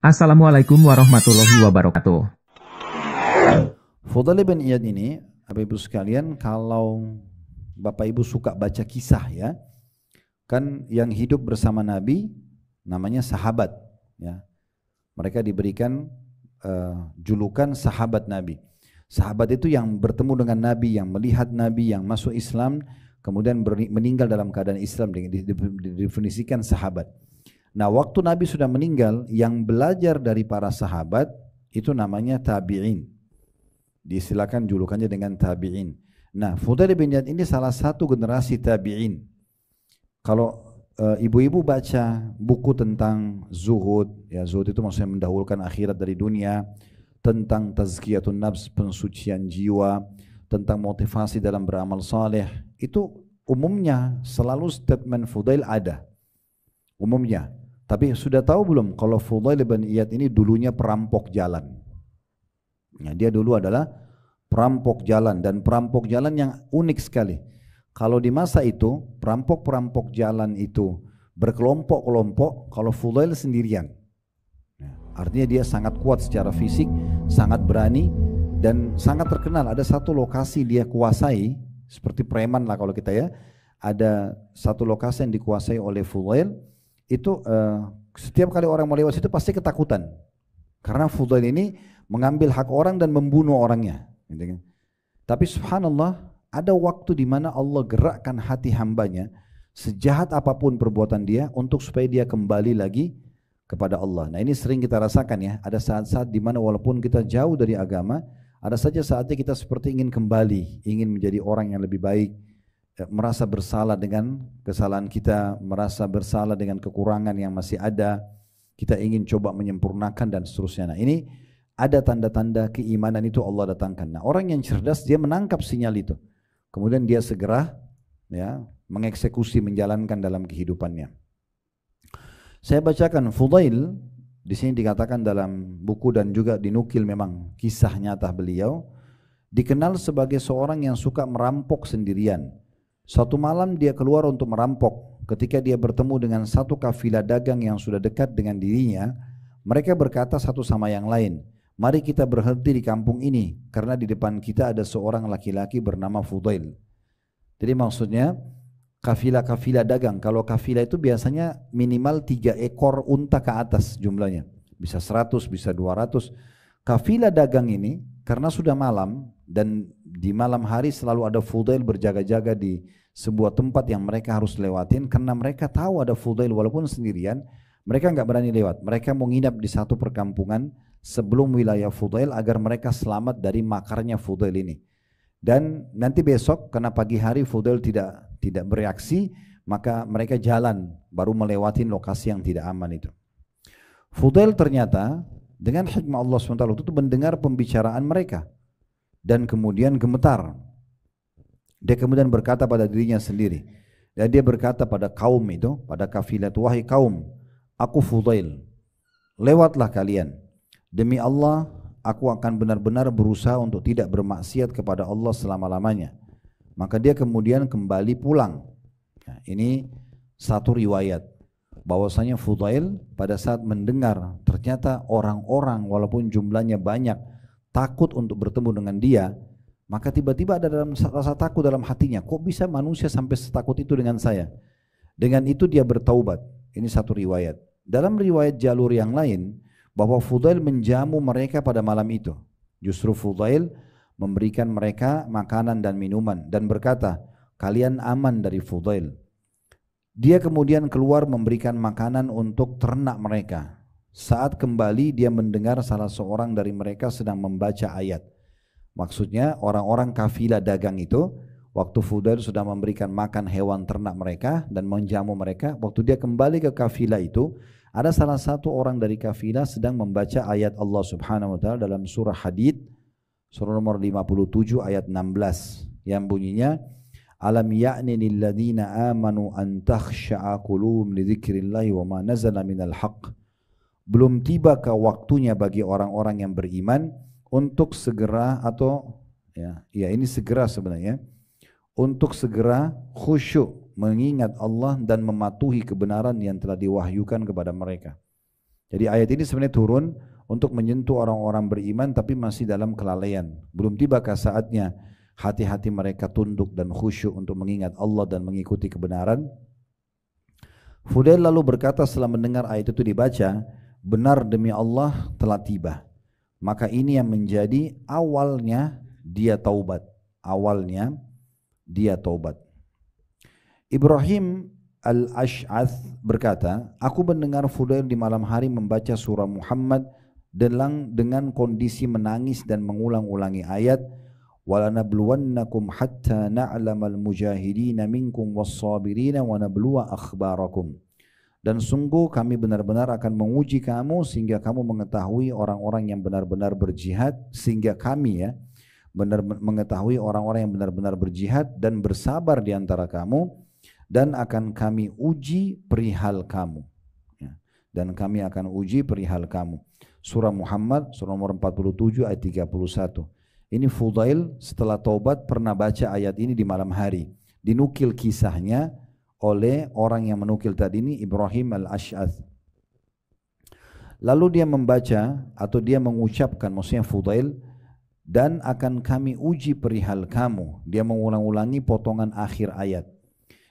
Assalamualaikum warahmatullahi wabarakatuh. Fudail bin Iyad ini, Bapak Ibu sekalian, kalau Bapak Ibu suka baca kisah ya, kan yang hidup bersama Nabi namanya sahabat ya. Mereka diberikan julukan sahabat Nabi. Sahabat itu yang bertemu dengan Nabi, yang melihat Nabi, yang masuk Islam, kemudian meninggal dalam keadaan Islam, didefinisikan sahabat. Nah, waktu Nabi sudah meninggal, yang belajar dari para sahabat itu namanya tabi'in. Disilakan julukannya dengan tabi'in. Nah, Fudail bin Iyad ini salah satu generasi tabi'in. Kalau ibu-ibu baca buku tentang zuhud, ya zuhud itu maksudnya mendahulukan akhirat dari dunia, tentang tazkiyatun nafs, pensucian jiwa, tentang motivasi dalam beramal saleh, itu umumnya selalu statement Fudail ada. Umumnya. Tapi sudah tahu belum kalau Fudail bin Iyad ini dulunya perampok jalan. Ya, dia dulu adalah perampok jalan, dan perampok jalan yang unik sekali. Kalau di masa itu perampok-perampok jalan itu berkelompok-kelompok, kalau Fudail sendirian. Ya, artinya dia sangat kuat secara fisik, sangat berani, dan sangat terkenal. Ada satu lokasi dia kuasai, seperti preman lah kalau kita ya. Ada satu lokasi yang dikuasai oleh Fudail. Itu setiap kali orang mau lewat situ pasti ketakutan. Karena Fudail ini mengambil hak orang dan membunuh orangnya. Gitu kan. Tapi subhanallah, ada waktu di mana Allah gerakkan hati hambanya, sejahat apapun perbuatan dia, untuk supaya dia kembali lagi kepada Allah. Nah, ini sering kita rasakan ya, ada saat-saat di mana walaupun kita jauh dari agama, ada saja saatnya kita seperti ingin kembali, ingin menjadi orang yang lebih baik, merasa bersalah dengan kesalahan kita, merasa bersalah dengan kekurangan yang masih ada, kita ingin coba menyempurnakan dan seterusnya. Nah, ini ada tanda-tanda keimanan itu Allah datangkan. Nah, orang yang cerdas dia menangkap sinyal itu. Kemudian dia segera ya mengeksekusi, menjalankan dalam kehidupannya. Saya bacakan Fudail di sini dikatakan dalam buku dan juga dinukil memang kisah nyata beliau, dikenal sebagai seorang yang suka merampok sendirian. Suatu malam dia keluar untuk merampok. Ketika dia bertemu dengan satu kafilah dagang yang sudah dekat dengan dirinya, mereka berkata satu sama yang lain, "Mari kita berhenti di kampung ini, karena di depan kita ada seorang laki-laki bernama Fudail." Jadi maksudnya kafilah-kafilah dagang. Kalau kafilah itu biasanya minimal 3 ekor unta ke atas jumlahnya. Bisa 100, bisa 200. Kafilah dagang ini karena sudah malam, dan di malam hari selalu ada Fudail berjaga-jaga di sebuah tempat yang mereka harus lewatin, karena mereka tahu ada Fudail walaupun sendirian, mereka nggak berani lewat. Mereka mau nginap di satu perkampungan sebelum wilayah Fudail agar mereka selamat dari makarnya Fudail ini. Dan nanti besok karena pagi hari Fudail tidak bereaksi, maka mereka jalan baru melewati lokasi yang tidak aman itu. Fudail ternyata dengan hikmah Allah SWT itu mendengar pembicaraan mereka dan kemudian gemetar. Dia kemudian berkata pada dirinya sendiri, dan dia berkata pada kaum itu, pada kafilah itu, "Wahai kaum, aku Fudail, lewatlah kalian. Demi Allah, aku akan benar-benar berusaha untuk tidak bermaksiat kepada Allah selama-lamanya." Maka dia kemudian kembali pulang. Nah, ini satu riwayat bahwasanya Fudail pada saat mendengar ternyata orang-orang walaupun jumlahnya banyak takut untuk bertemu dengan dia, maka tiba-tiba ada dalam rasa takut dalam hatinya, kok bisa manusia sampai setakut itu dengan saya? Dengan itu dia bertaubat. Ini satu riwayat. Dalam riwayat jalur yang lain, bahwa Fudail menjamu mereka pada malam itu. Justru Fudail memberikan mereka makanan dan minuman dan berkata, "Kalian aman dari Fudail." Dia kemudian keluar memberikan makanan untuk ternak mereka. Saat kembali dia mendengar salah seorang dari mereka sedang membaca ayat. Maksudnya orang-orang kafilah dagang itu, waktu Fudail sudah memberikan makan hewan ternak mereka dan menjamu mereka, waktu dia kembali ke kafilah itu, ada salah satu orang dari kafilah sedang membaca ayat Allah Subhanahu wa taala dalam surah Hadid, surah nomor 57 ayat 16 yang bunyinya, "Alam ya'ni lil ladzina amanu an takhsha'a qulubuhum li dzikrillah wa ma nazala minal haqq." Belum tibakah waktunya bagi orang-orang yang beriman untuk segera, atau ya ini segera sebenarnya, untuk segera khusyuk mengingat Allah dan mematuhi kebenaran yang telah diwahyukan kepada mereka. Jadi ayat ini sebenarnya turun untuk menyentuh orang-orang beriman tapi masih dalam kelalaian. Belum tibakah saatnya hati-hati mereka tunduk dan khusyuk untuk mengingat Allah dan mengikuti kebenaran? Fudail lalu berkata setelah mendengar ayat itu dibaca, benar demi Allah telah tiba. Maka ini yang menjadi awalnya dia taubat. Awalnya dia taubat. Ibrahim Al-Ash'ath berkata, aku mendengar Fudail di malam hari membaca surah Muhammad dengan kondisi menangis dan mengulang-ulangi ayat وَلَنَبْلُوَنَّكُمْ حَتَّى نَعْلَمَ الْمُجَاهِدِينَ مِنْكُمْ وَالصَّابِرِينَ وَنَبْلُوَ أَخْبَارَكُمْ. Dan sungguh kami benar-benar akan menguji kamu sehingga kamu mengetahui orang-orang yang benar-benar berjihad, sehingga kami mengetahui orang-orang yang benar-benar berjihad dan bersabar di antara kamu, dan akan kami uji perihal kamu. Dan kami akan uji perihal kamu. Surah Muhammad, surah nomor 47 ayat 31. Ini Fudail setelah taubat pernah baca ayat ini di malam hari. Dinukil kisahnya oleh orang yang menukil tadi ini, Ibrahim Al-Ash'ath. Lalu dia membaca atau dia mengucapkan, maksudnya Fudail, dan akan kami uji perihal kamu. Dia mengulang-ulangi potongan akhir ayat.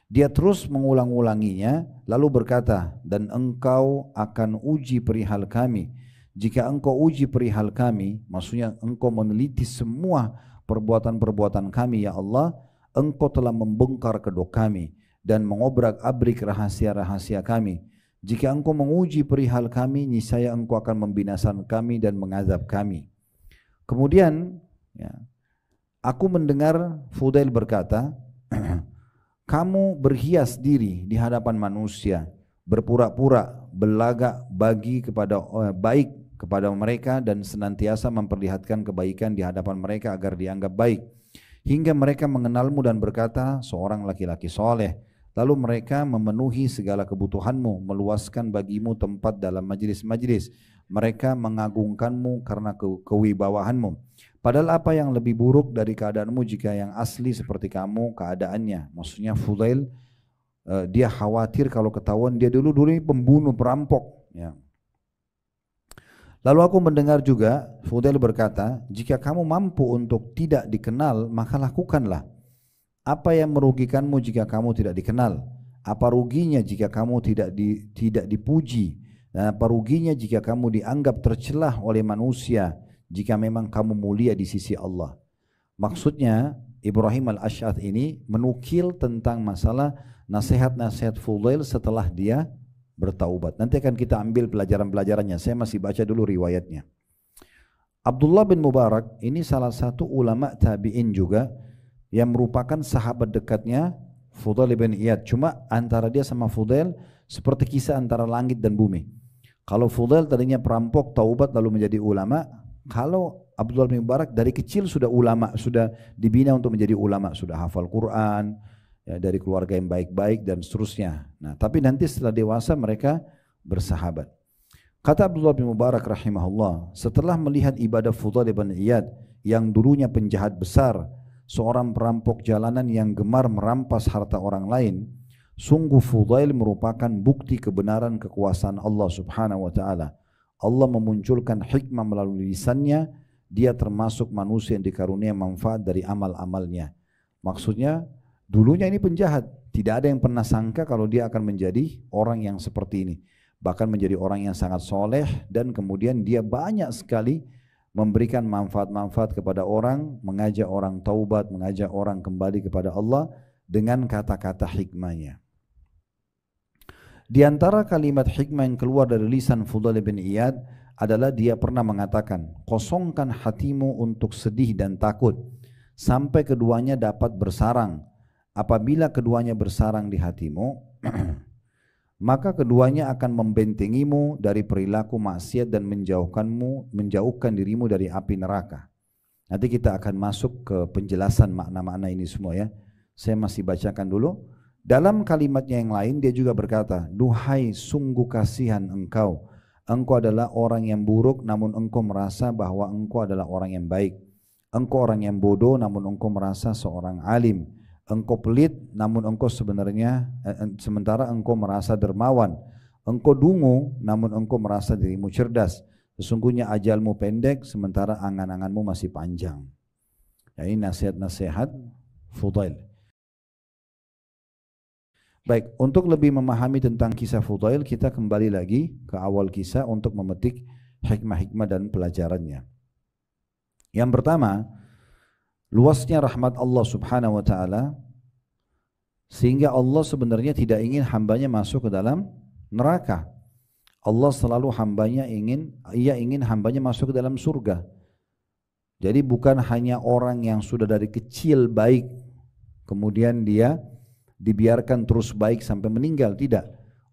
Dia terus mengulang-ulanginya lalu berkata, dan engkau akan uji perihal kami. Jika engkau uji perihal kami, maksudnya engkau meneliti semua perbuatan-perbuatan kami ya Allah, engkau telah membongkar kedok kami dan mengobrak-abrik rahasia-rahasia kami. Jika engkau menguji perihal kami, niscaya engkau akan membinasakan kami dan mengazab kami. Kemudian aku mendengar Fudail berkata, kamu berhias diri di hadapan manusia, berpura-pura berlagak baik kepada mereka dan senantiasa memperlihatkan kebaikan di hadapan mereka agar dianggap baik, hingga mereka mengenalmu dan berkata seorang laki-laki soleh. Lalu mereka memenuhi segala kebutuhanmu, meluaskan bagimu tempat dalam majlis-majlis. Mereka mengagungkanmu karena kewibawaanmu. Padahal apa yang lebih buruk dari keadaanmu jika yang asli seperti kamu keadaannya? Maksudnya Fudail dia khawatir kalau ketahuan dia dulu ini pembunuh, perampok. Ya. Lalu aku mendengar juga Fudail berkata, jika kamu mampu untuk tidak dikenal, maka lakukanlah. Apa yang merugikanmu jika kamu tidak dikenal? Apa ruginya jika kamu tidak dipuji? Dan apa ruginya jika kamu dianggap tercelah oleh manusia jika memang kamu mulia di sisi Allah? Maksudnya Ibrahim Al-Ash'ath ini menukil tentang masalah nasihat-nasihat Fudail setelah dia bertaubat. Nanti akan kita ambil pelajaran-pelajarannya. Saya masih baca dulu riwayatnya. Abdullah bin Mubarak ini salah satu ulama tabi'in juga yang merupakan sahabat dekatnya Fudail bin Iyad. Cuma antara dia sama Fudail seperti kisah antara langit dan bumi. Kalau Fudail tadinya perampok, taubat lalu menjadi ulama. Kalau Abdullah bin Mubarak dari kecil sudah ulama, sudah dibina untuk menjadi ulama, sudah hafal Quran, ya, dari keluarga yang baik-baik dan seterusnya. Nah, tapi nanti setelah dewasa mereka bersahabat. Kata Abdullah bin Mubarak rahimahullah, setelah melihat ibadah Fudail bin Iyad yang dulunya penjahat besar, seorang perampok jalanan yang gemar merampas harta orang lain, sungguh Fudail merupakan bukti kebenaran kekuasaan Allah Subhanahu wa taala. Allah memunculkan hikmah melalui lisannya, dia termasuk manusia yang dikarunia manfaat dari amal-amalnya. Maksudnya dulunya ini penjahat, tidak ada yang pernah sangka kalau dia akan menjadi orang yang seperti ini. Bahkan menjadi orang yang sangat soleh dan kemudian dia banyak sekali memberikan manfaat-manfaat kepada orang, mengajak orang taubat, mengajak orang kembali kepada Allah dengan kata-kata hikmahnya. Di antara kalimat hikmah yang keluar dari lisan Fudail bin Iyad adalah dia pernah mengatakan, kosongkan hatimu untuk sedih dan takut sampai keduanya dapat bersarang. Apabila keduanya bersarang di hatimu, maka keduanya akan membentengimu dari perilaku maksiat dan menjauhkan dirimu dari api neraka. Nanti kita akan masuk ke penjelasan makna-makna ini semua ya. Saya masih bacakan dulu. Dalam kalimatnya yang lain dia juga berkata, duhai sungguh kasihan engkau. Engkau adalah orang yang buruk namun engkau merasa bahwa engkau adalah orang yang baik. Engkau orang yang bodoh namun engkau merasa seorang alim. Engkau pelit namun engkau sementara engkau merasa dermawan. Engkau dungu, namun engkau merasa dirimu cerdas. Sesungguhnya ajalmu pendek, sementara angan-anganmu masih panjang. Ya, ini nasihat-nasihat Fudail. Baik, untuk lebih memahami tentang kisah Fudail, kita kembali lagi ke awal kisah untuk memetik hikmah-hikmah dan pelajarannya. Yang pertama, luasnya rahmat Allah Subhanahu wa taala sehingga Allah sebenarnya tidak ingin hambanya masuk ke dalam neraka. Allah selalu ia ingin hambanya masuk ke dalam surga. Jadi bukan hanya orang yang sudah dari kecil baik kemudian dia dibiarkan terus baik sampai meninggal, tidak.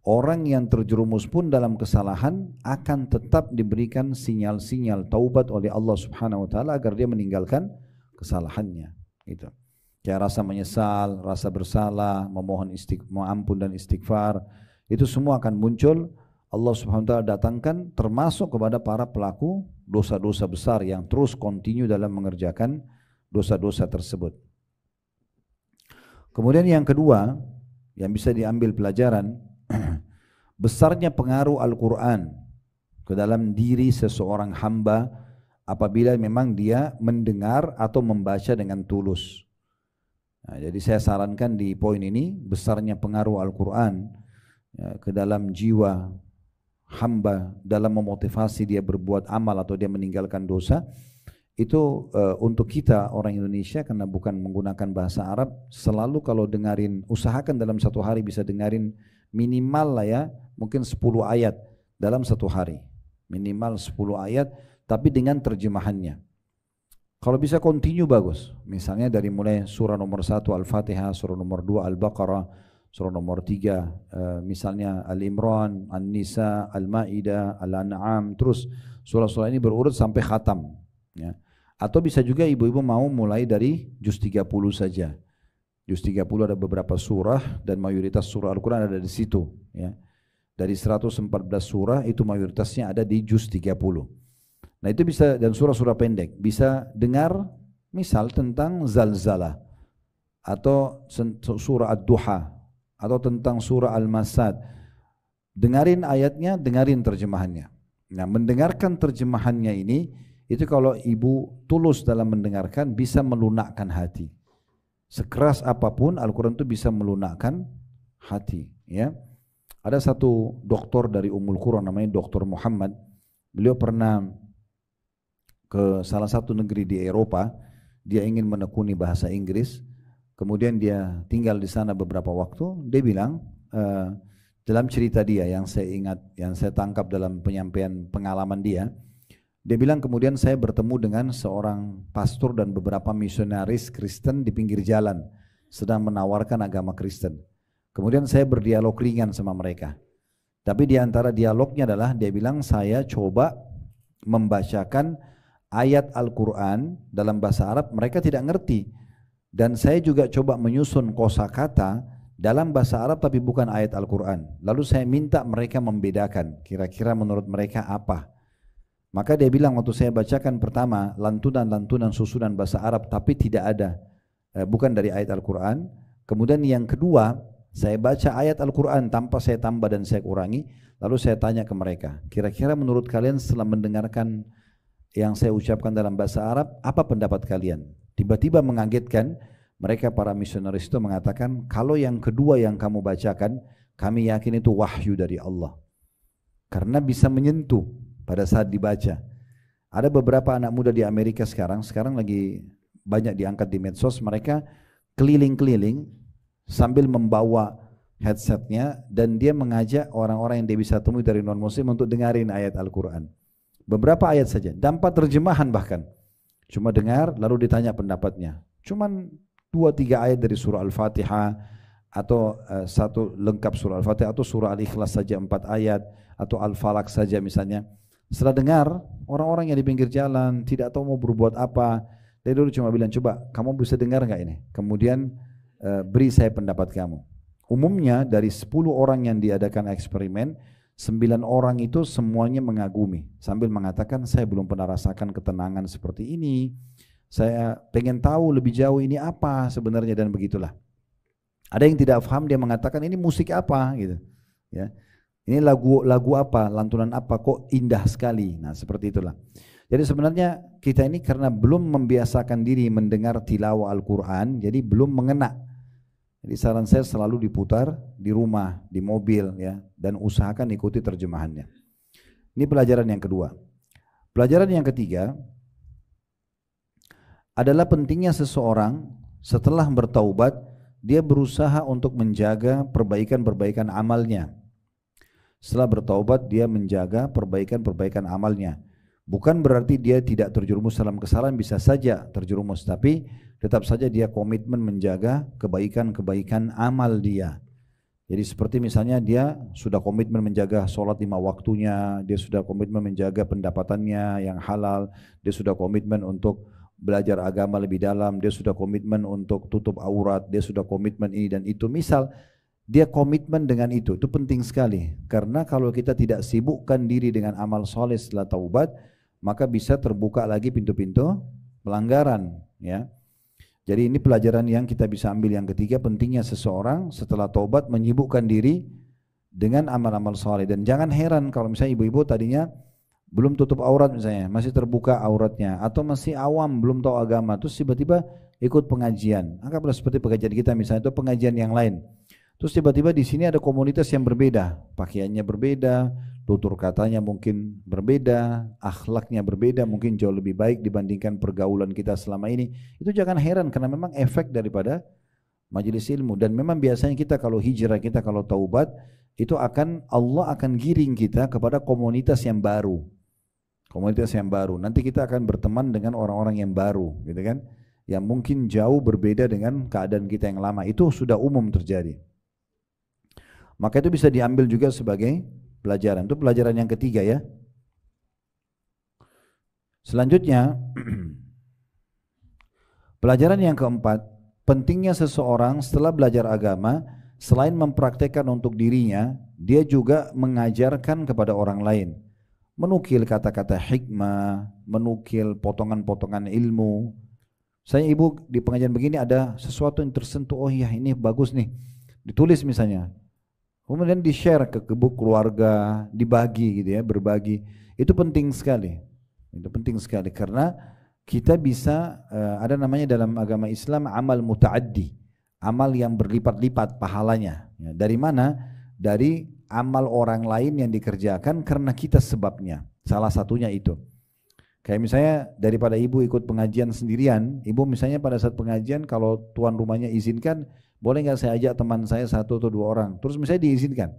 Orang yang terjerumus pun dalam kesalahan akan tetap diberikan sinyal-sinyal taubat oleh Allah Subhanahu wa taala agar dia meninggalkan kesalahannya. Itu. Kayak rasa menyesal, rasa bersalah, memohon ampun dan istighfar, itu semua akan muncul. Allah Subhanahu wa taala datangkan termasuk kepada para pelaku dosa-dosa besar yang terus kontinu dalam mengerjakan dosa-dosa tersebut. Kemudian yang kedua yang bisa diambil pelajaran, besarnya pengaruh Al-Quran ke dalam diri seseorang hamba apabila memang dia mendengar atau membaca dengan tulus. Nah, jadi saya sarankan di poin ini, besarnya pengaruh Al-Quran ya, ke dalam jiwa hamba dalam memotivasi dia berbuat amal atau dia meninggalkan dosa, itu untuk kita orang Indonesia karena bukan menggunakan bahasa Arab, selalu kalau dengarin, usahakan dalam satu hari bisa dengarin minimal lah ya, mungkin 10 ayat dalam satu hari, minimal 10 ayat tapi dengan terjemahannya. Kalau bisa continue bagus, misalnya dari mulai surah nomor 1 Al-Fatihah, surah nomor 2 Al-Baqarah, surah nomor 3 misalnya Al-Imran, An-Nisa, Al-Ma'idah, Al-An'am, terus surah-surah ini berurut sampai khatam ya. Atau bisa juga ibu-ibu mau mulai dari juz 30 saja. Juz 30 ada beberapa surah dan mayoritas surah Al-Quran ada di situ ya. Dari 114 surah itu mayoritasnya ada di juz 30. Nah itu bisa, dan surah-surah pendek bisa dengar misal tentang zalzalah atau surah Ad-Duha atau tentang surah Al-Masad. Dengarin ayatnya, dengarin terjemahannya. Nah mendengarkan terjemahannya ini, itu kalau ibu tulus dalam mendengarkan bisa melunakkan hati. Sekeras apapun Al-Quran itu bisa melunakkan hati ya. Ada satu doktor dari Ummul Qura namanya Dr. Muhammad. Beliau pernah ke salah satu negeri di Eropa, dia ingin menekuni bahasa Inggris, kemudian dia tinggal di sana beberapa waktu. Dia bilang dalam cerita dia yang saya ingat, yang saya tangkap dalam penyampaian pengalaman dia bilang kemudian saya bertemu dengan seorang pastor dan beberapa misionaris Kristen di pinggir jalan sedang menawarkan agama Kristen. Kemudian saya berdialog ringan sama mereka, tapi di antara dialognya adalah dia bilang saya coba membacakan ayat Al-Quran dalam bahasa Arab, mereka tidak ngerti, dan saya juga coba menyusun kosakata dalam bahasa Arab tapi bukan ayat Al-Quran. Lalu saya minta mereka membedakan kira-kira menurut mereka apa. Maka dia bilang waktu saya bacakan pertama lantunan-lantunan susunan bahasa Arab tapi tidak ada, bukan dari ayat Al-Quran. Kemudian yang kedua saya baca ayat Al-Quran tanpa saya tambah dan saya kurangi. Lalu saya tanya ke mereka, kira-kira menurut kalian setelah mendengarkan yang saya ucapkan dalam bahasa Arab, apa pendapat kalian? Tiba-tiba mengagetkan, mereka para misionaris itu mengatakan, kalau yang kedua yang kamu bacakan, kami yakin itu wahyu dari Allah. Karena bisa menyentuh pada saat dibaca. Ada beberapa anak muda di Amerika sekarang lagi banyak diangkat di medsos, mereka keliling-keliling sambil membawa headsetnya dan dia mengajak orang-orang yang dia bisa temui dari non-muslim untuk dengarin ayat Al-Quran. Beberapa ayat saja, tanpa terjemahan bahkan. Cuma dengar lalu ditanya pendapatnya. Cuman 2-3 ayat dari surah Al-Fatihah atau satu lengkap surah Al-Fatihah atau surah Al-Ikhlas saja 4 ayat atau Al-Falaq saja misalnya. Setelah dengar, orang-orang yang di pinggir jalan tidak tahu mau berbuat apa. Dia dulu cuma bilang, coba kamu bisa dengar nggak ini? Kemudian beri saya pendapat kamu. Umumnya dari 10 orang yang diadakan eksperimen, 9 orang itu semuanya mengagumi sambil mengatakan saya belum pernah rasakan ketenangan seperti ini, saya pengen tahu lebih jauh ini apa sebenarnya, dan begitulah. Ada yang tidak paham, dia mengatakan ini musik apa gitu ya. Ini lagu apa, lantunan apa, kok indah sekali. Nah seperti itulah. Jadi sebenarnya kita ini karena belum membiasakan diri mendengar tilawah Al-Quran, jadi belum mengena. Jadi saran saya selalu diputar di rumah, di mobil ya, dan usahakan ikuti terjemahannya. Ini pelajaran yang kedua. Pelajaran yang ketiga adalah pentingnya seseorang setelah bertaubat, dia berusaha untuk menjaga perbaikan-perbaikan amalnya. Setelah bertaubat dia menjaga perbaikan-perbaikan amalnya. Bukan berarti dia tidak terjerumus dalam kesalahan, bisa saja terjerumus, tapi tetap saja dia komitmen menjaga kebaikan-kebaikan amal dia. Jadi seperti misalnya dia sudah komitmen menjaga sholat 5 waktunya, dia sudah komitmen menjaga pendapatannya yang halal, dia sudah komitmen untuk belajar agama lebih dalam, dia sudah komitmen untuk tutup aurat, dia sudah komitmen ini dan itu. Misal dia komitmen dengan itu penting sekali. Karena kalau kita tidak sibukkan diri dengan amal soleh setelah taubat, maka bisa terbuka lagi pintu-pintu pelanggaran. Ya. Jadi ini pelajaran yang kita bisa ambil yang ketiga, pentingnya seseorang setelah taubat menyibukkan diri dengan amal-amal soleh. Dan jangan heran kalau misalnya ibu-ibu tadinya belum tutup aurat misalnya, masih terbuka auratnya, atau masih awam, belum tahu agama, terus tiba-tiba ikut pengajian. Anggaplah seperti pengajian kita misalnya, itu pengajian yang lain. Terus tiba-tiba di sini ada komunitas yang berbeda, pakaiannya berbeda, tutur katanya mungkin berbeda, akhlaknya berbeda, mungkin jauh lebih baik dibandingkan pergaulan kita selama ini. Itu jangan heran karena memang efek daripada majelis ilmu. Dan memang biasanya kita kalau hijrah, kita kalau taubat, itu Allah akan giring kita kepada komunitas yang baru. Komunitas yang baru. Nanti kita akan berteman dengan orang-orang yang baru, gitu kan? Yang mungkin jauh berbeda dengan keadaan kita yang lama. Itu sudah umum terjadi. Maka itu bisa diambil juga sebagai pelajaran. Itu pelajaran yang ketiga ya. Selanjutnya, pelajaran yang keempat, pentingnya seseorang setelah belajar agama, selain mempraktekkan untuk dirinya, dia juga mengajarkan kepada orang lain. Menukil kata-kata hikmah, menukil potongan-potongan ilmu. Saya ibu di pengajian begini ada sesuatu yang tersentuh, oh iya ini bagus nih. Ditulis misalnya. Kemudian di-share ke grup keluarga, dibagi gitu ya, berbagi. Itu penting sekali. Itu penting sekali karena kita bisa ada namanya dalam agama Islam amal muta'addi, amal yang berlipat-lipat pahalanya. Ya, dari mana? Dari amal orang lain yang dikerjakan karena kita sebabnya. Salah satunya itu. Kayak misalnya daripada ibu ikut pengajian sendirian, ibu misalnya pada saat pengajian kalau tuan rumahnya izinkan, boleh nggak saya ajak teman saya 1 atau 2 orang? Terus misalnya diizinkan.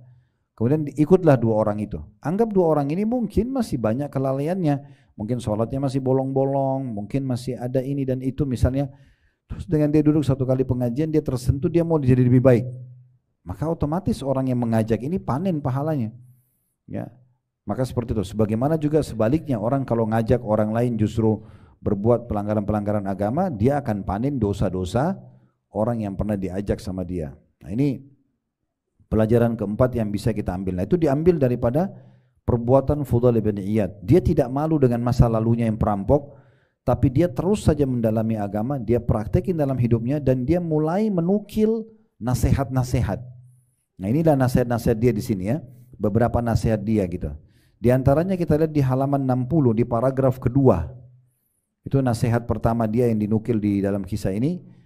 Kemudian ikutlah 2 orang itu. Anggap 2 orang ini mungkin masih banyak kelalaiannya. Mungkin sholatnya masih bolong-bolong, mungkin masih ada ini dan itu misalnya. Terus dengan dia duduk 1 kali pengajian, dia tersentuh, dia mau jadi lebih baik. Maka otomatis orang yang mengajak ini panen pahalanya. Ya. Maka seperti itu. Sebagaimana juga sebaliknya, orang kalau ngajak orang lain justru berbuat pelanggaran-pelanggaran agama, dia akan panen dosa-dosa orang yang pernah diajak sama dia. Nah ini pelajaran keempat yang bisa kita ambil. Nah itu diambil daripada perbuatan Fudail bin Iyad. Dia tidak malu dengan masa lalunya yang perampok, tapi dia terus saja mendalami agama, dia praktekin dalam hidupnya dan dia mulai menukil nasihat-nasihat. Nah inilah nasihat-nasihat dia di sini ya, beberapa nasihat dia gitu. Di antaranya kita lihat di halaman 60 di paragraf kedua. Itu nasihat pertama dia yang dinukil di dalam kisah ini.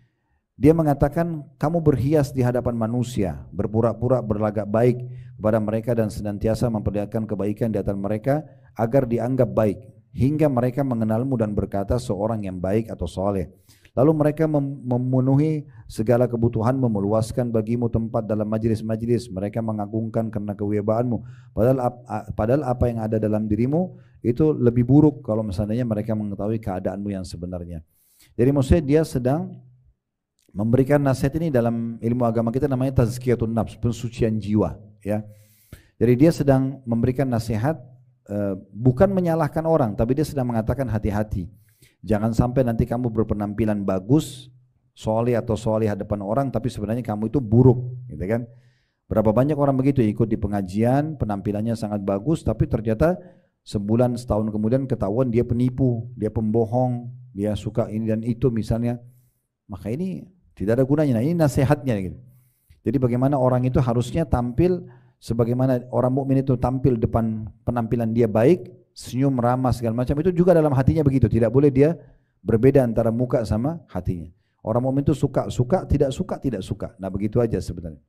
Dia mengatakan, kamu berhias di hadapan manusia, berpura-pura berlagak baik kepada mereka dan senantiasa memperlihatkan kebaikan di hadapan mereka agar dianggap baik, hingga mereka mengenalmu dan berkata seorang yang baik atau soleh. Lalu mereka memenuhi segala kebutuhanmu, meluaskan bagimu tempat dalam majlis-majlis, mereka mengagungkan karena kewibawaanmu. Padahal apa yang ada dalam dirimu itu lebih buruk kalau misalnya mereka mengetahui keadaanmu yang sebenarnya. Jadi maksudnya dia sedang memberikan nasihat ini dalam ilmu agama kita namanya tazkiyatun nafs, pensucian jiwa ya. Jadi dia sedang memberikan nasihat bukan menyalahkan orang, tapi dia sedang mengatakan hati-hati. Jangan sampai nanti kamu berpenampilan bagus, soleh atau soleh hadapan orang, tapi sebenarnya kamu itu buruk, gitu kan? Berapa banyak orang begitu ikut di pengajian, penampilannya sangat bagus, tapi ternyata sebulan setahun kemudian ketahuan dia penipu, dia pembohong, dia suka ini dan itu misalnya. Maka ini tidak ada gunanya. Nah ini nasihatnya gitu. Jadi bagaimana orang itu harusnya tampil Sebagaimana orang mukmin itu tampil depan penampilan dia baik, senyum, ramah segala macam, itu juga dalam hatinya begitu. Tidak boleh dia berbeda antara muka sama hatinya. Orang mukmin itu suka, tidak suka, tidak suka. Nah begitu aja sebenarnya.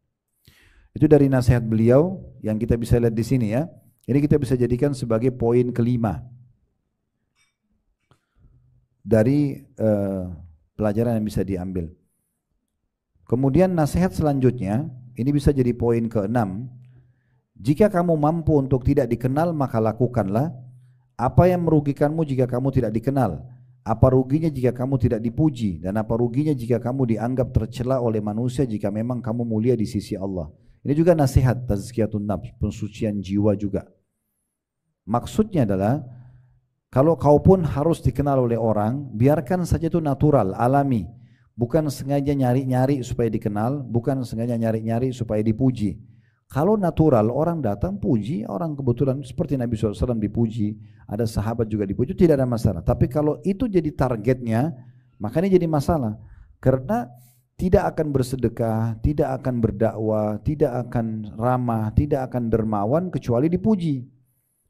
Itu dari nasihat beliau yang kita bisa lihat di sini ya. Ini kita bisa jadikan sebagai poin kelima dari pelajaran yang bisa diambil. Kemudian nasihat selanjutnya, ini bisa jadi poin keenam. Jika kamu mampu untuk tidak dikenal, maka lakukanlah. Apa yang merugikanmu jika kamu tidak dikenal? Apa ruginya jika kamu tidak dipuji? Dan apa ruginya jika kamu dianggap tercela oleh manusia jika memang kamu mulia di sisi Allah? Ini juga nasihat tazkiyatun nafs, pensucian jiwa juga. Maksudnya adalah, kalau kau pun harus dikenal oleh orang, biarkan saja itu natural, alami. Bukan sengaja nyari-nyari supaya dikenal, bukan sengaja nyari-nyari supaya dipuji. Kalau natural, orang datang puji, orang kebetulan seperti Nabi SAW dipuji, ada sahabat juga dipuji, tidak ada masalah. Tapi kalau itu jadi targetnya, makanya jadi masalah. Karena tidak akan bersedekah, tidak akan berdakwah, tidak akan ramah, tidak akan dermawan kecuali dipuji.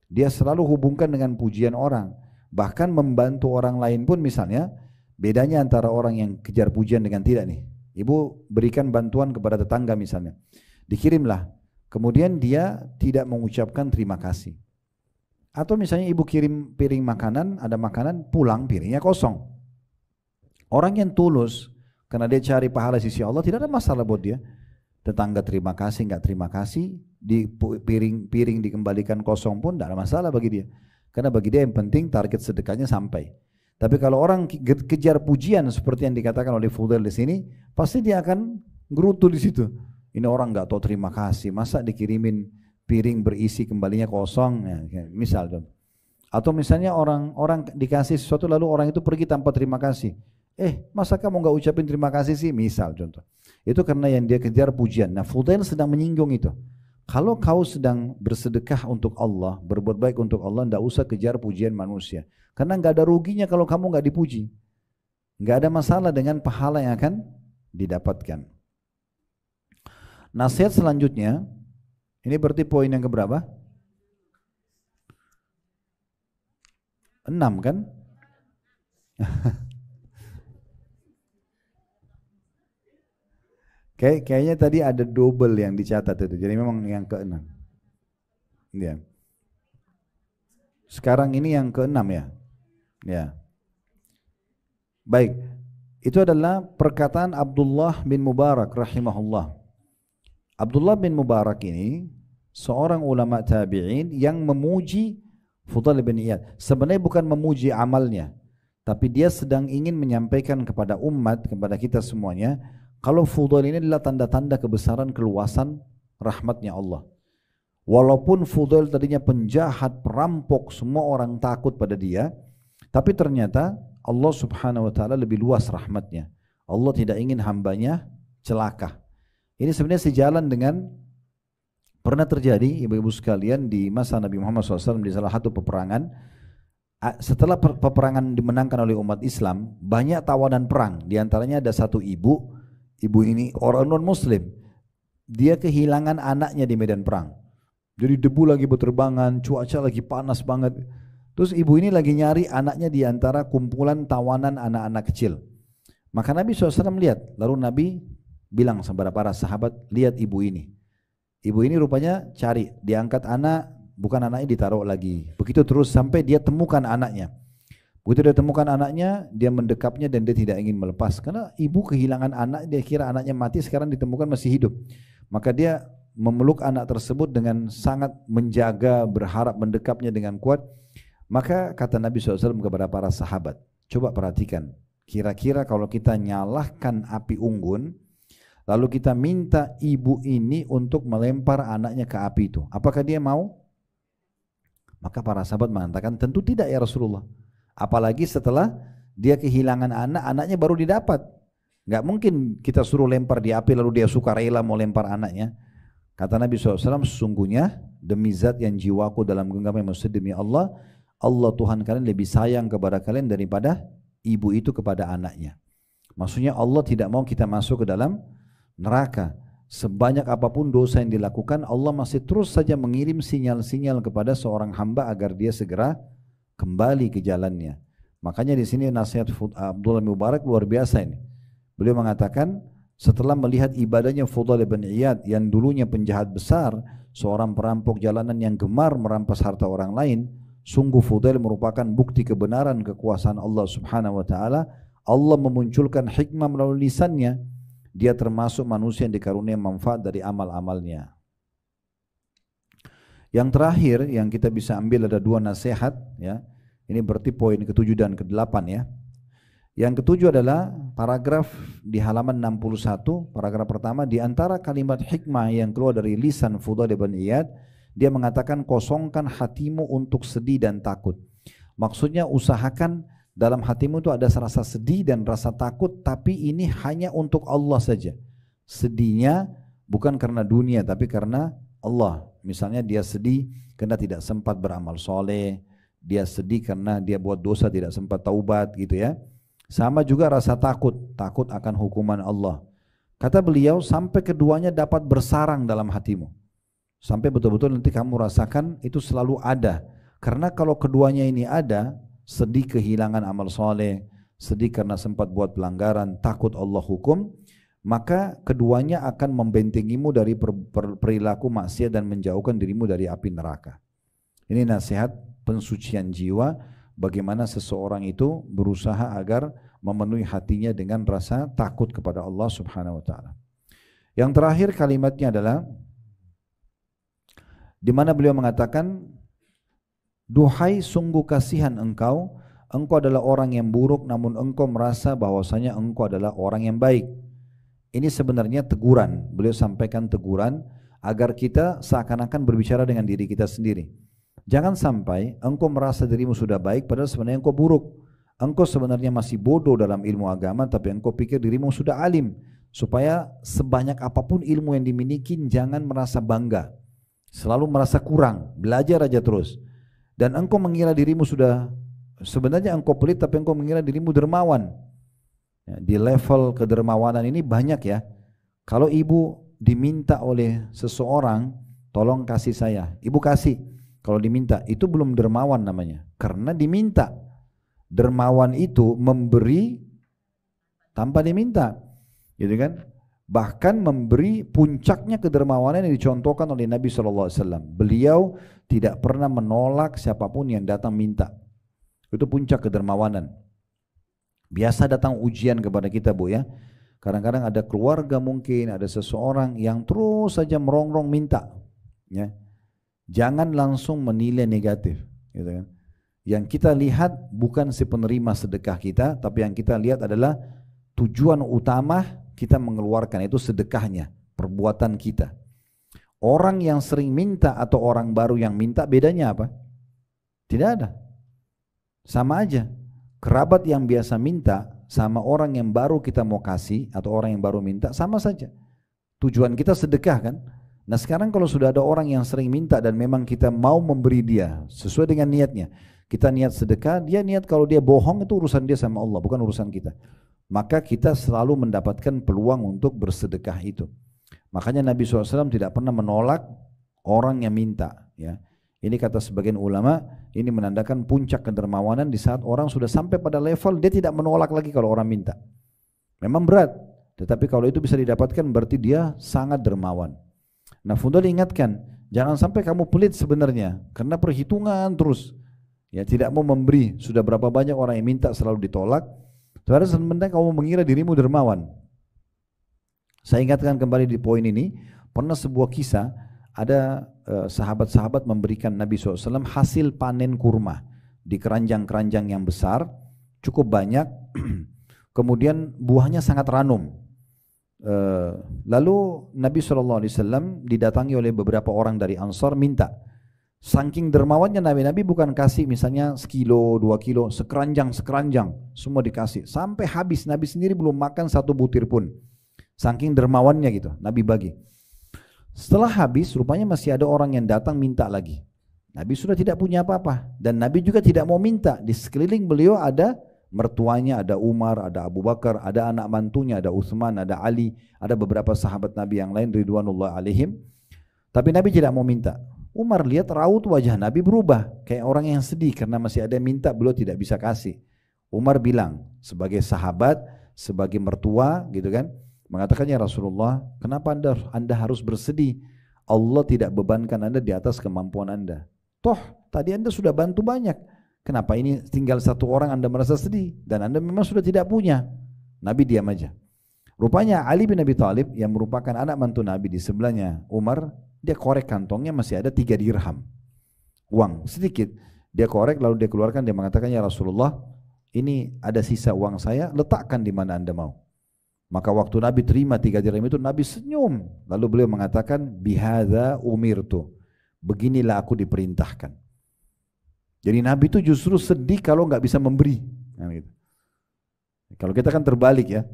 Dia selalu hubungkan dengan pujian orang. Bahkan membantu orang lain pun misalnya, bedanya antara orang yang kejar pujian dengan tidak nih. Ibu berikan bantuan kepada tetangga misalnya, dikirimlah. Kemudian dia tidak mengucapkan terima kasih. Atau misalnya ibu kirim piring makanan, ada makanan, pulang piringnya kosong. Orang yang tulus, karena dia cari pahala sisi Allah, tidak ada masalah buat dia. Tetangga terima kasih, enggak terima kasih, di piring dikembalikan kosong pun tidak ada masalah bagi dia. Karena bagi dia yang penting target sedekahnya sampai. Tapi kalau orang kejar pujian seperti yang dikatakan oleh Fudail di sini, pasti dia akan gerutu di situ. Ini orang nggak tahu terima kasih, masa dikirimin piring berisi kembalinya kosong, ya, misal dong. Atau misalnya orang dikasih sesuatu lalu orang itu pergi tanpa terima kasih. Masa kamu nggak ucapin terima kasih sih, misal contoh. Itu karena yang dia kejar pujian. Nah, Fudail sedang menyinggung itu. Kalau kau sedang bersedekah untuk Allah, berbuat baik untuk Allah, nggak usah kejar pujian manusia. Karena nggak ada ruginya kalau kamu nggak dipuji. Nggak ada masalah dengan pahala yang akan didapatkan. Nasihat selanjutnya, ini berarti poin yang keberapa? 6 kan? Kayaknya tadi ada double yang dicatat itu, jadi memang yang ke-6. Ya. Sekarang ini yang ke-6 ya. Ya. Baik. Itu adalah perkataan Abdullah bin Mubarak rahimahullah. Abdullah bin Mubarak ini seorang ulama tabi'in yang memuji Fudail bin Iyad. Sebenarnya bukan memuji amalnya, tapi dia sedang ingin menyampaikan kepada umat, kepada kita semuanya, kalau Fudail ini adalah tanda-tanda kebesaran keluasan rahmatnya Allah. Walaupun Fudail tadinya penjahat, perampok, semua orang takut pada dia, tapi ternyata Allah subhanahu wa ta'ala lebih luas rahmatnya. Allah tidak ingin hambanya celaka. Ini sebenarnya sejalan dengan pernah terjadi ibu-ibu sekalian di masa Nabi Muhammad SAW di salah satu peperangan. Setelah peperangan dimenangkan oleh umat Islam, banyak tawanan perang. Di antaranya ada satu ibu ini orang non muslim. Dia kehilangan anaknya di medan perang. Jadi debu lagi berterbangan, cuaca lagi panas banget. Terus ibu ini lagi nyari anaknya di antara kumpulan tawanan anak-anak kecil. Maka Nabi SAW lihat, lalu Nabi bilang kepada para sahabat, lihat ibu ini. Ibu ini rupanya cari, diangkat anak, bukan anaknya ditaruh lagi. Begitu terus sampai dia temukan anaknya. Begitu dia temukan anaknya, dia mendekapnya dan dia tidak ingin melepas. Karena ibu kehilangan anak, dia kira anaknya mati, sekarang ditemukan masih hidup. Maka dia memeluk anak tersebut dengan sangat menjaga, berharap mendekapnya dengan kuat. Maka kata Nabi SAW kepada para sahabat, coba perhatikan, kira-kira kalau kita nyalakan api unggun, lalu kita minta ibu ini untuk melempar anaknya ke api itu, apakah dia mau? Maka para sahabat mengatakan, tentu tidak ya Rasulullah. Apalagi setelah dia kehilangan anak, anaknya baru didapat. Gak mungkin kita suruh lempar di api lalu dia suka rela mau lempar anaknya. Kata Nabi SAW, sesungguhnya demi zat yang jiwaku dalam genggaman maksud demi Allah, Allah Tuhan kalian lebih sayang kepada kalian daripada ibu itu kepada anaknya. Maksudnya Allah tidak mau kita masuk ke dalam neraka. sebanyak apapun dosa yang dilakukan, Allah masih terus saja mengirim sinyal-sinyal kepada seorang hamba agar dia segera kembali ke jalannya. Makanya di sini nasihat Abdullah bin Mubarak luar biasa ini. Beliau mengatakan setelah melihat ibadahnya Fudail bin Iyad yang dulunya penjahat besar, seorang perampok jalanan yang gemar merampas harta orang lain, sungguh Fudail merupakan bukti kebenaran kekuasaan Allah Subhanahu wa taala. Allah memunculkan hikmah melalui lisannya. Dia termasuk manusia yang dikaruniai manfaat dari amal-amalnya. Yang terakhir yang kita bisa ambil ada dua nasihat, ya. Ini berarti poin ke-7 dan ke-8 ya. Yang ke-7 adalah paragraf di halaman 61, paragraf pertama, di antara kalimat hikmah yang keluar dari lisan Fudail bin Iyad, dia mengatakan kosongkan hatimu untuk sedih dan takut. Maksudnya usahakan dalam hatimu itu ada rasa sedih dan rasa takut, tapi ini hanya untuk Allah saja. Sedihnya bukan karena dunia, tapi karena Allah. Misalnya dia sedih karena tidak sempat beramal soleh, dia sedih karena dia buat dosa tidak sempat taubat gitu ya. Sama juga rasa takut, takut akan hukuman Allah. Kata beliau, sampai keduanya dapat bersarang dalam hatimu. Sampai betul-betul nanti kamu rasakan itu selalu ada. Karena kalau keduanya ini ada, sedih kehilangan amal soleh, sedih karena sempat buat pelanggaran, takut Allah hukum, maka keduanya akan membentengimu dari perilaku maksiat dan menjauhkan dirimu dari api neraka. Ini nasihat pensucian jiwa, bagaimana seseorang itu berusaha agar memenuhi hatinya dengan rasa takut kepada Allah Subhanahu wa taala. Yang terakhir kalimatnya adalah di mana beliau mengatakan, duhai sungguh kasihan engkau, engkau adalah orang yang buruk namun engkau merasa bahwasanya engkau adalah orang yang baik. Ini sebenarnya teguran, beliau sampaikan teguran agar kita seakan-akan berbicara dengan diri kita sendiri. Jangan sampai engkau merasa dirimu sudah baik padahal sebenarnya engkau buruk. Engkau sebenarnya masih bodoh dalam ilmu agama tapi engkau pikir dirimu sudah alim. Supaya sebanyak apapun ilmu yang dimiliki jangan merasa bangga. Selalu merasa kurang, belajar aja terus. Dan engkau mengira dirimu sudah, sebenarnya engkau pelit tapi engkau mengira dirimu dermawan. Ya, di level kedermawanan ini banyak ya. Kalau ibu diminta oleh seseorang, tolong kasih saya, ibu kasih. Kalau diminta, itu belum dermawan namanya. Karena diminta. Dermawan itu memberi tanpa diminta. Gitu kan? Bahkan memberi puncaknya kedermawanan yang dicontohkan oleh Nabi SAW. Beliau tidak pernah menolak siapapun yang datang minta. Itu puncak kedermawanan. Biasa datang ujian kepada kita Bu ya. Kadang-kadang ada keluarga mungkin, ada seseorang yang terus saja merongrong minta. Ya. Jangan langsung menilai negatif. Gitu kan. Yang kita lihat bukan si penerima sedekah kita, tapi yang kita lihat adalah tujuan utama kita mengeluarkan itu sedekahnya, perbuatan kita. Orang yang sering minta atau orang baru yang minta bedanya apa? Tidak ada. Sama aja. Kerabat yang biasa minta sama orang yang baru kita mau kasih atau orang yang baru minta sama saja. Tujuan kita sedekah kan? Nah sekarang kalau sudah ada orang yang sering minta dan memang kita mau memberi dia sesuai dengan niatnya. Kita niat sedekah, dia niat kalau dia bohong itu urusan dia sama Allah, bukan urusan kita. Maka kita selalu mendapatkan peluang untuk bersedekah itu. Makanya Nabi SAW tidak pernah menolak orang yang minta. Ya. Ini kata sebagian ulama, ini menandakan puncak kedermawanan di saat orang sudah sampai pada level dia tidak menolak lagi kalau orang minta. Memang berat, tetapi kalau itu bisa didapatkan berarti dia sangat dermawan. Nah Fudail ingatkan, jangan sampai kamu pelit sebenarnya, karena perhitungan terus. Ya tidak mau memberi, sudah berapa banyak orang yang minta selalu ditolak. Saudara sebenarnya kamu mengira dirimu dermawan. Saya ingatkan kembali di poin ini, pernah sebuah kisah, ada sahabat-sahabat memberikan Nabi SAW hasil panen kurma di keranjang-keranjang yang besar, cukup banyak, kemudian buahnya sangat ranum. Lalu Nabi SAW didatangi oleh beberapa orang dari Ansar minta. Saking dermawannya Nabi bukan kasih misalnya sekilo, 2 kilo, sekeranjang, semua dikasih. Sampai habis, Nabi sendiri belum makan satu butir pun. Saking dermawannya gitu, Nabi bagi. Setelah habis, rupanya masih ada orang yang datang minta lagi. Nabi sudah tidak punya apa-apa. Dan Nabi juga tidak mau minta. Di sekeliling beliau ada mertuanya ada Umar, ada Abu Bakar, ada anak mantunya, ada Utsman, ada Ali, ada beberapa sahabat Nabi yang lain ridwanullah alaihim. Tapi Nabi tidak mau minta. Umar lihat raut wajah Nabi berubah, kayak orang yang sedih karena masih ada yang minta, beliau tidak bisa kasih. Umar bilang sebagai sahabat, sebagai mertua gitu kan, mengatakan, ya Rasulullah, kenapa anda harus bersedih? Allah tidak bebankan anda di atas kemampuan anda. Toh tadi anda sudah bantu banyak. Kenapa ini tinggal satu orang anda merasa sedih? Dan anda memang sudah tidak punya. Nabi diam aja. Rupanya Ali bin Abi Thalib yang merupakan anak mantu Nabi di sebelahnya Umar, dia korek kantongnya masih ada 3 dirham. Uang sedikit. Dia korek lalu dia keluarkan, dia mengatakan, ya Rasulullah, ini ada sisa uang saya, letakkan di mana anda mau. Maka waktu Nabi terima 3 dirham itu, Nabi senyum. Lalu beliau mengatakan, bihadza umirtu. Beginilah aku diperintahkan. Jadi Nabi itu justru sedih kalau nggak bisa memberi. Nah, gitu. Kalau kita kan terbalik ya,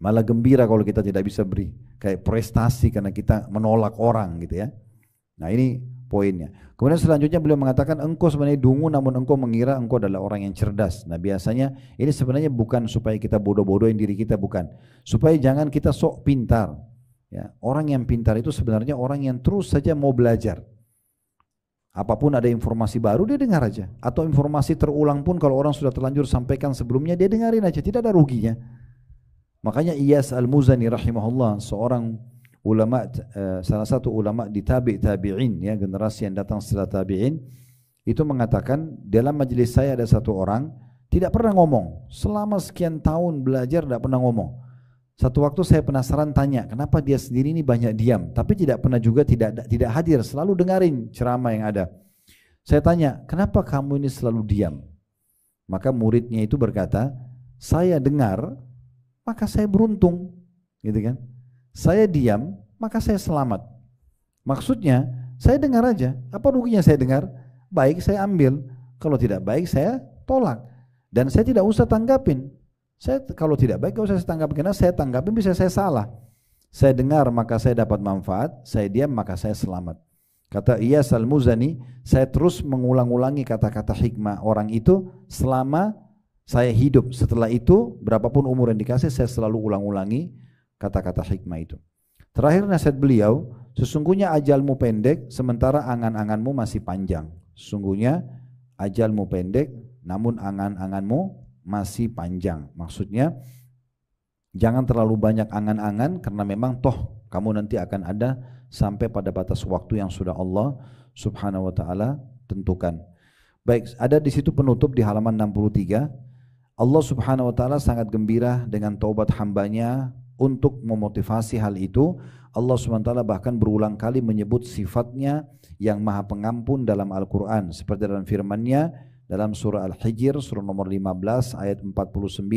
malah gembira kalau kita tidak bisa beri, kayak prestasi karena kita menolak orang gitu ya. Nah ini poinnya. Kemudian selanjutnya beliau mengatakan, engkau sebenarnya dungu namun engkau mengira engkau adalah orang yang cerdas. Nah biasanya ini sebenarnya bukan supaya kita bodoh-bodohin diri kita, bukan. Supaya jangan kita sok pintar. Ya, orang yang pintar itu sebenarnya orang yang terus saja mau belajar. Apapun ada informasi baru dia dengar aja. Atau informasi terulang pun kalau orang sudah terlanjur sampaikan sebelumnya dia dengarin aja, tidak ada ruginya. Makanya Iyas Al-Muzani rahimahullah, seorang ulama, salah satu ulama di tabi'in ya, generasi yang datang setelah tabi'in, itu mengatakan dalam majelis saya ada satu orang tidak pernah ngomong, selama sekian tahun belajar tidak pernah ngomong. Satu waktu saya penasaran tanya, kenapa dia sendiri ini banyak diam, tapi tidak pernah juga tidak hadir, selalu dengarin ceramah yang ada. Saya tanya, kenapa kamu ini selalu diam? Maka muridnya itu berkata, saya dengar, maka saya beruntung, gitu kan? Saya diam, maka saya selamat. Maksudnya, saya dengar aja. Apa ruginya saya dengar? Baik saya ambil, kalau tidak baik saya tolak. Dan saya tidak usah tanggapin. Saya kalau tidak baik gak usah saya tanggapin, karena saya tanggapin bisa saya salah. Saya dengar maka saya dapat manfaat, saya diam maka saya selamat. Kata Iyas Al-Muzani, saya terus mengulang-ulangi kata-kata hikmah orang itu selama saya hidup. Setelah itu berapapun umur yang dikasih saya selalu ulang-ulangi kata-kata hikmah itu. Terakhir nasihat beliau, sesungguhnya ajalmu pendek sementara angan-anganmu masih panjang. Sesungguhnya ajalmu pendek namun angan-anganmu masih panjang. Maksudnya jangan terlalu banyak angan-angan karena memang toh kamu nanti akan ada sampai pada batas waktu yang sudah Allah Subhanahu wa taala tentukan. Baik, ada di situ penutup di halaman 63. Allah Subhanahu wa taala sangat gembira dengan taubat hambanya. Untuk memotivasi hal itu, Allah Subhanahu wa taala bahkan berulang kali menyebut sifatnya yang Maha Pengampun dalam Al-Qur'an, seperti dalam firman-Nya dalam surah Al-Hijr surah nomor 15 ayat 49.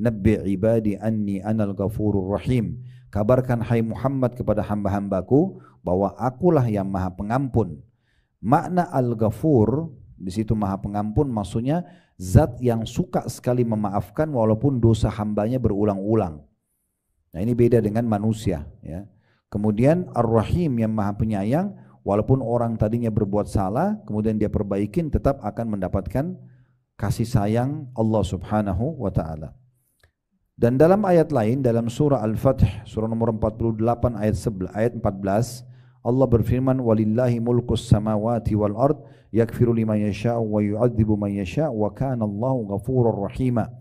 Nabbi ibadi anni anal ghafurur rahim. Kabarkan hai Muhammad kepada hamba-hambaku bahwa akulah yang Maha Pengampun. Makna Al-Ghafur di situ Maha Pengampun maksudnya zat yang suka sekali memaafkan walaupun dosa hambanya berulang-ulang. Nah ini beda dengan manusia ya. Kemudian Ar-Rahim yang Maha Penyayang, walaupun orang tadinya berbuat salah kemudian dia perbaikin tetap akan mendapatkan kasih sayang Allah Subhanahu wa taala. Dan dalam ayat lain dalam surah Al-Fath surah nomor 48 ayat 14 Allah berfirman, walillahi mulkus samawati wal ard yakfiru liman yasha'u wa yu'adzibu man yasha'u wa kana Allahu ghafurur rahima.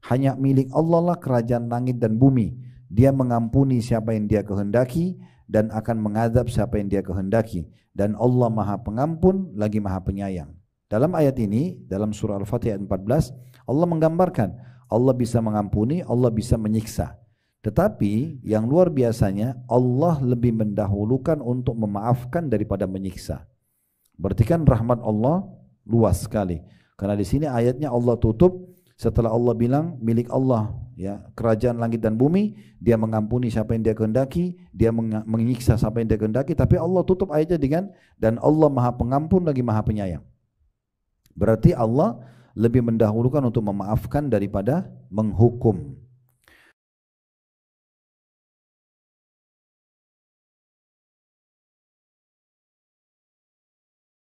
Hanya milik Allah lah kerajaan langit dan bumi. Dia mengampuni siapa yang dia kehendaki dan akan mengadab siapa yang dia kehendaki. Dan Allah Maha Pengampun lagi Maha Penyayang. Dalam ayat ini, dalam surah Al-Fatih ayat 14, Allah menggambarkan Allah bisa mengampuni, Allah bisa menyiksa. Tetapi yang luar biasanya Allah lebih mendahulukan untuk memaafkan daripada menyiksa. Berarti kan rahmat Allah luas sekali. Karena di sini ayatnya Allah tutup setelah Allah bilang milik Allah ya kerajaan langit dan bumi, dia mengampuni siapa yang dia kehendaki, dia menyiksa siapa yang dia kehendaki, tapi Allah tutup ayatnya dengan dan Allah Maha Pengampun lagi Maha Penyayang. Berarti Allah lebih mendahulukan untuk memaafkan daripada menghukum.